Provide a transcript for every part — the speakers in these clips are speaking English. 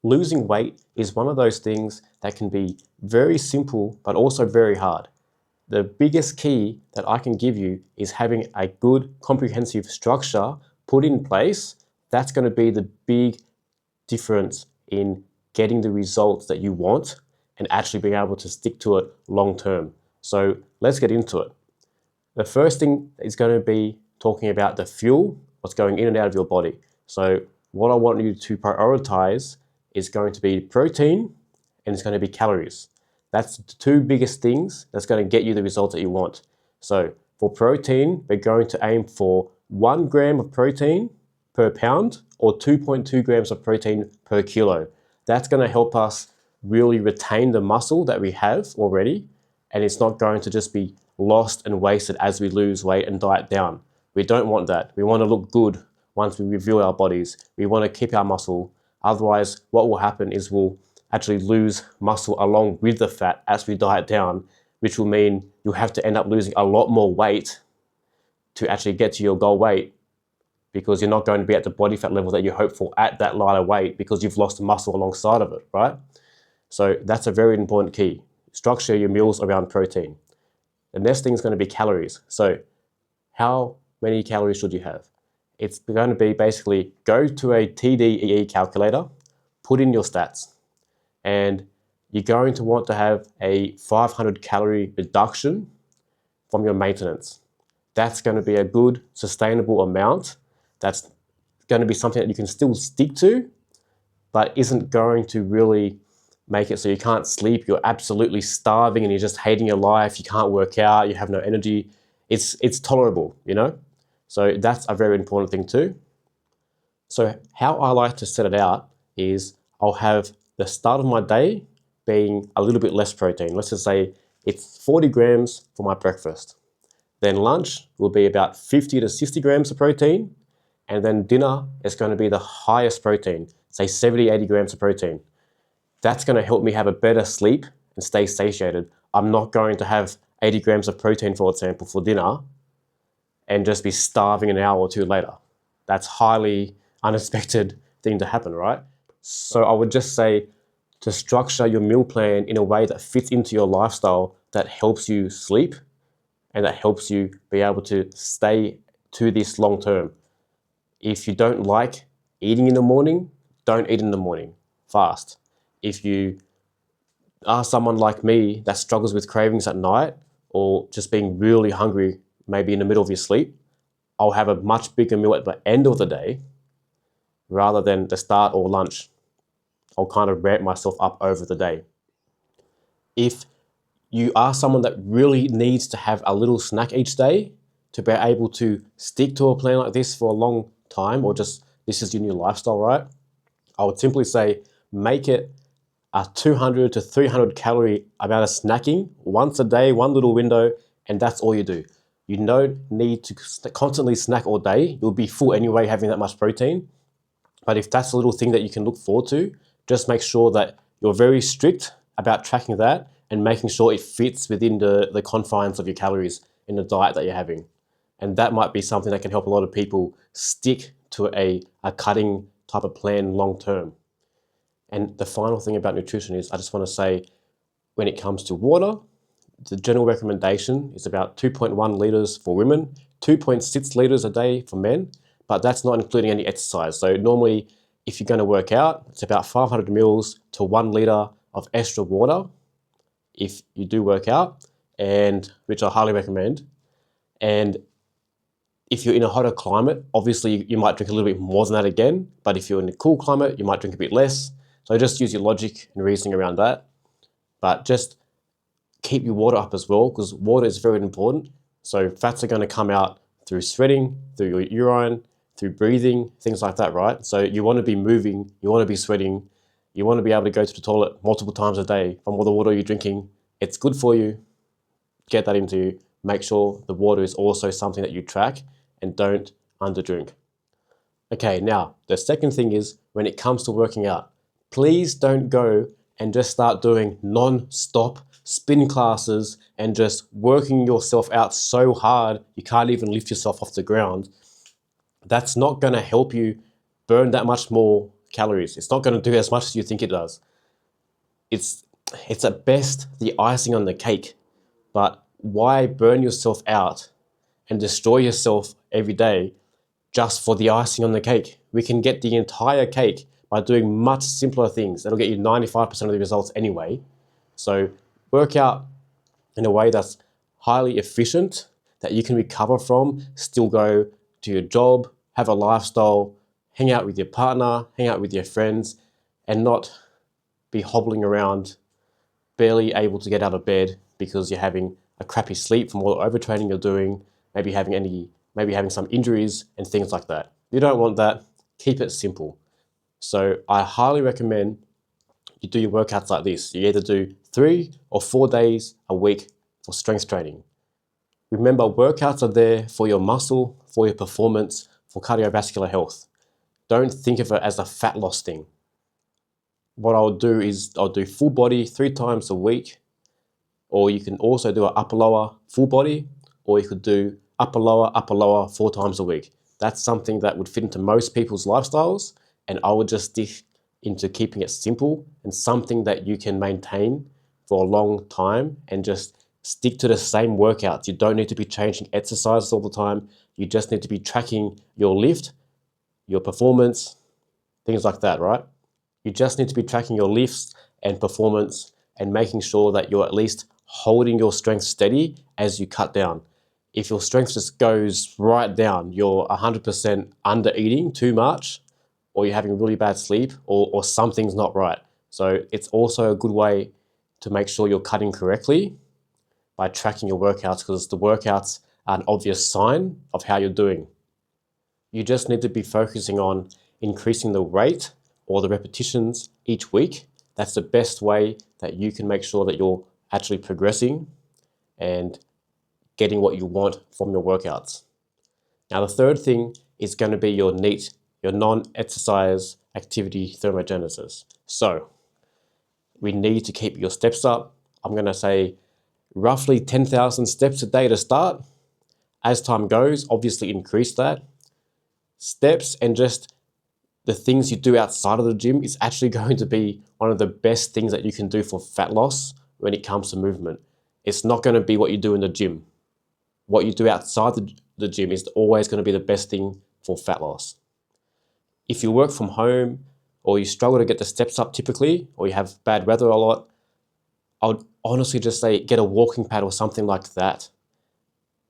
Losing weight is one of those things that can be very simple, but also very hard. The biggest key that I can give you is having a good comprehensive structure put in place. That's going to be the big difference in getting the results that you want and actually being able to stick to it long term. So let's get into it. The first thing is going to be talking about the fuel, what's going in and out of your body. So what I want you to prioritize is going to be protein and it's going to be calories. That's the two biggest things that's going to get you the results that you want. So for protein, we're going to aim for 1 gram of protein per pound or 2.2 grams of protein per kilo. That's going to help us really retain the muscle that we have already, and it's not going to just be lost and wasted as we lose weight and diet down. We don't want that. We want to look good once we reveal our bodies. We want to keep our muscle. Otherwise, what will happen is we'll actually lose muscle along with the fat as we diet down, which will mean you'll have to end up losing a lot more weight to actually get to your goal weight, because you're not going to be at the body fat level that you hope for at that lighter weight because you've lost muscle alongside of it, right? So that's a very important key. Structure your meals around protein. The next thing is going to be calories. So how many calories should you have? It's going to be basically go to a TDEE calculator, put in your stats, and you're going to want to have a 500 calorie reduction from your maintenance. That's going to be a good sustainable amount. That's going to be something that you can still stick to, but isn't going to really make it so you can't sleep, you're absolutely starving and you're just hating your life, you can't work out, you have no energy. It's tolerable, you know? So that's a very important thing too. So how I like to set it out is I'll have the start of my day being a little bit less protein. Let's just say it's 40 grams for my breakfast. Then lunch will be about 50 to 60 grams of protein. And then dinner is going to be the highest protein, say 70, 80 grams of protein. That's going to help me have a better sleep and stay satiated. I'm not going to have 80 grams of protein, for example, for dinner and just be starving an hour or two later. That's highly unexpected thing to happen, right? So I would just say to structure your meal plan in a way that fits into your lifestyle, that helps you sleep and that helps you be able to stay to this long term. If you don't like eating in the morning, don't eat in the morning. Fast. If you are someone like me that struggles with cravings at night or just being really hungry, maybe in the middle of your sleep, I'll have a much bigger meal at the end of the day rather than the start or lunch. I'll kind of ramp myself up over the day. If you are someone that really needs to have a little snack each day to be able to stick to a plan like this for a long time, or just this is your new lifestyle, right? I would simply say make it a 200 to 300 calorie amount of snacking once a day, one little window, and that's all you do. You don't need to constantly snack all day. You'll be full anyway having that much protein. But if that's a little thing that you can look forward to, just make sure that you're very strict about tracking that and making sure it fits within the confines of your calories in the diet that you're having. And that might be something that can help a lot of people stick to a cutting type of plan long term. And the final thing about nutrition is I just want to say, when it comes to water, the general recommendation is about 2.1 liters for women, 2.6 liters a day for men, but that's not including any exercise. So normally, if you're going to work out, it's about 500 mils to 1 liter of extra water if you do work out, and which I highly recommend. And if you're in a hotter climate, obviously you might drink a little bit more than that again, but if you're in a cool climate, you might drink a bit less. So just use your logic and reasoning around that. But just keep your water up as well, because water is very important. So fats are going to come out through sweating, through your urine, through breathing, things like that, right? So you want to be moving, you want to be sweating, you want to be able to go to the toilet multiple times a day from all the water you're drinking. It's good for you. Get that into you. Make sure the water is also something that you track and don't underdrink. Okay, now the second thing is when it comes to working out, please don't go and just start doing non-stop spin classes and just working yourself out so hard you can't even lift yourself off the ground. That's not going to help you burn that much more calories. It's not going to do as much as you think it does. It's at best the icing on the cake, but why burn yourself out and destroy yourself every day just for the icing on the cake? We can get the entire cake by doing much simpler things. That'll get you 95% of the results anyway. So work out in a way that's highly efficient, that you can recover from, still go to your job, have a lifestyle, hang out with your partner, hang out with your friends, and not be hobbling around, barely able to get out of bed because you're having a crappy sleep from all the overtraining you're doing, maybe having some injuries and things like that. You don't want that. Keep it simple. So I highly recommend you do your workouts like this. You either do 3 or 4 days a week for strength training. Remember, workouts are there for your muscle, for your performance, for cardiovascular health. Don't think of it as a fat loss thing. What I'll do is I'll do full body 3 times a week, or you can also do an upper lower full body, or you could do upper lower 4 times a week. That's something that would fit into most people's lifestyles, and I would just stick into keeping it simple and something that you can maintain for a long time and just stick to the same workouts. You don't need to be changing exercises all the time. You just need to be tracking your lift, your performance, things like that, right? You just need to be tracking your lifts and performance and making sure that you're at least holding your strength steady as you cut down. If your strength just goes right down, you're 100% under eating too much, or you're having really bad sleep, or something's not right. So it's also a good way to make sure you're cutting correctly by tracking your workouts, because the workouts are an obvious sign of how you're doing. You just need to be focusing on increasing the rate or the repetitions each week. That's the best way that you can make sure that you're actually progressing and getting what you want from your workouts. Now, the third thing is going to be your NEAT, your non-exercise activity thermogenesis. So we need to keep your steps up. I'm going to say roughly 10,000 steps a day to start. As time goes, obviously increase that. Steps and just the things you do outside of the gym is actually going to be one of the best things that you can do for fat loss when it comes to movement. It's not going to be what you do in the gym. What you do outside the gym is always going to be the best thing for fat loss. If you work from home or you struggle to get the steps up typically, or you have bad weather a lot, I would honestly just say get a walking pad or something like that,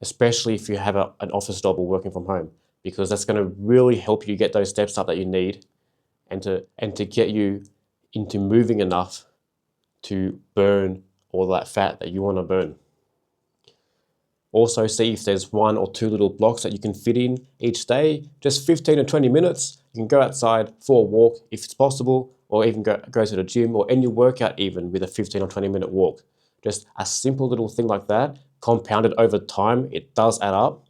especially if you have an office job or working from home, because that's going to really help you get those steps up that you need and to get you into moving enough to burn all that fat that you want to burn. Also, see if there's 1 or 2 little blocks that you can fit in each day, just 15 to 20 minutes. You can go outside for a walk if it's possible, or even go to the gym or any workout even with a 15 or 20-minute walk. Just a simple little thing like that, compounded over time, it does add up,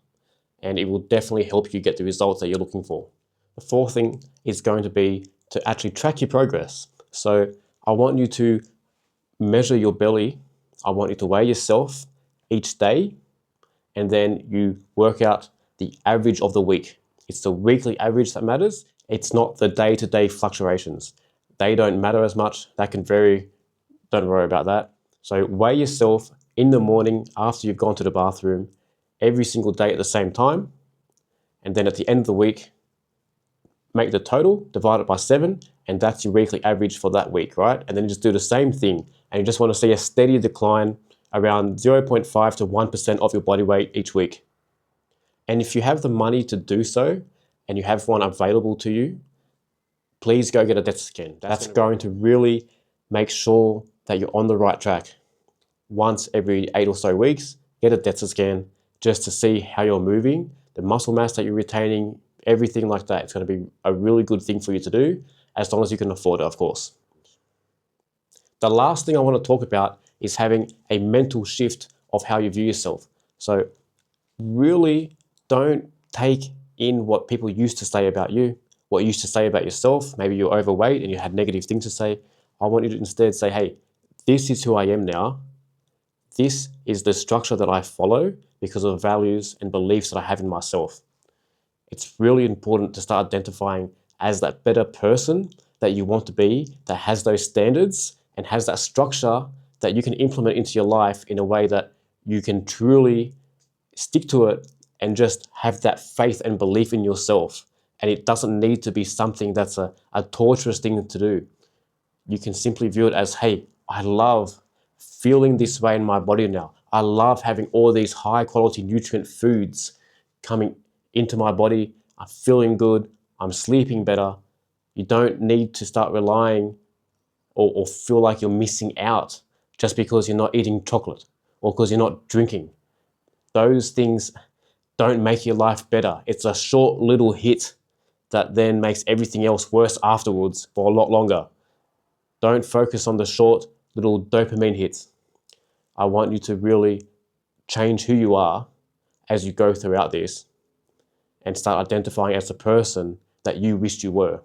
and it will definitely help you get the results that you're looking for. The fourth thing is going to be to actually track your progress. So I want you to measure your belly. I want you to weigh yourself each day, and then you work out the average of the week. It's the weekly average that matters. It's not the day-to-day fluctuations. They don't matter as much. That can vary. Don't worry about that. So weigh yourself in the morning after you've gone to the bathroom every single day at the same time. And then at the end of the week, make the total, divide it by 7, and that's your weekly average for that week, right? And then you just do the same thing. And you just want to see a steady decline around 0.5 to 1% of your body weight each week. And if you have the money to do so, and you have one available to you, please go get a DEXA scan. That's going to really make sure that you're on the right track. Once every 8 or so weeks, get a DEXA scan just to see how you're moving, the muscle mass that you're retaining, everything like that. It's going to be a really good thing for you to do, as long as you can afford it, of course. The last thing I want to talk about is having a mental shift of how you view yourself. So really don't take in what people used to say about you, what you used to say about yourself. Maybe you're overweight and you had negative things to say. I want you to instead say, hey, this is who I am now. This is the structure that I follow because of the values and beliefs that I have in myself. It's really important to start identifying as that better person that you want to be, that has those standards and has that structure that you can implement into your life in a way that you can truly stick to it and just have that faith and belief in yourself. And it doesn't need to be something that's a torturous thing to do. You can simply view it as, hey, I love feeling this way in my body now. I love having all these high quality nutrient foods coming into my body. I'm feeling good. I'm sleeping better. You don't need to start relying or feel like you're missing out just because you're not eating chocolate or because you're not drinking. Those things don't make your life better. It's a short little hit that then makes everything else worse afterwards for a lot longer. Don't focus on the short little dopamine hits. I want you to really change who you are as you go throughout this and start identifying as the person that you wished you were.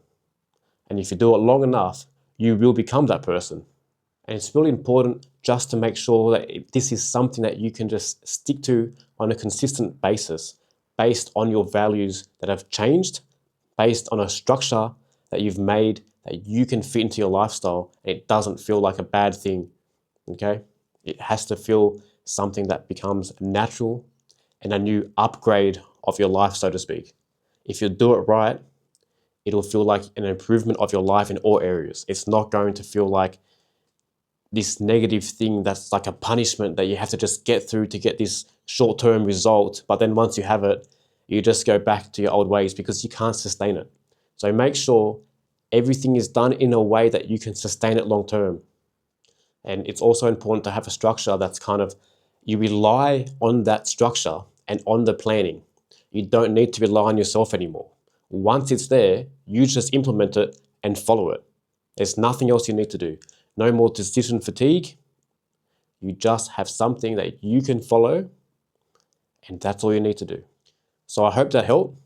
And if you do it long enough, you will become that person. And it's really important just to make sure that this is something that you can just stick to on a consistent basis, based on your values that have changed, based on a structure that you've made that you can fit into your lifestyle. It doesn't feel like a bad thing, okay? It has to feel something that becomes natural and a new upgrade of your life, so to speak. If you do it right, it'll feel like an improvement of your life in all areas. It's not going to feel like this negative thing that's like a punishment that you have to just get through to get this short-term result. But then once you have it, you just go back to your old ways because you can't sustain it. So make sure everything is done in a way that you can sustain it long-term. And it's also important to have a structure that's kind of, you rely on that structure and on the planning. You don't need to rely on yourself anymore. Once it's there, you just implement it and follow it. There's nothing else you need to do. No more decision fatigue. You just have something that you can follow, and that's all you need to do. So I hope that helped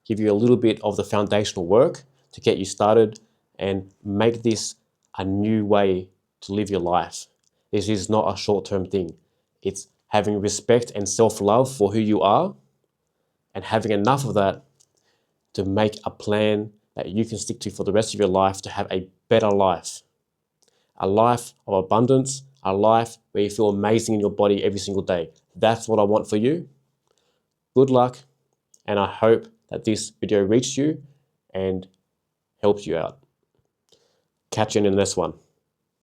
give you a little bit of the foundational work to get you started and make this a new way to live your life. This is not a short-term thing. It's having respect and self-love for who you are and having enough of that to make a plan that you can stick to for the rest of your life to have a better life. A life of abundance, a life where you feel amazing in your body every single day. That's what I want for you. Good luck, and I hope that this video reached you and helped you out. Catch you in the next one.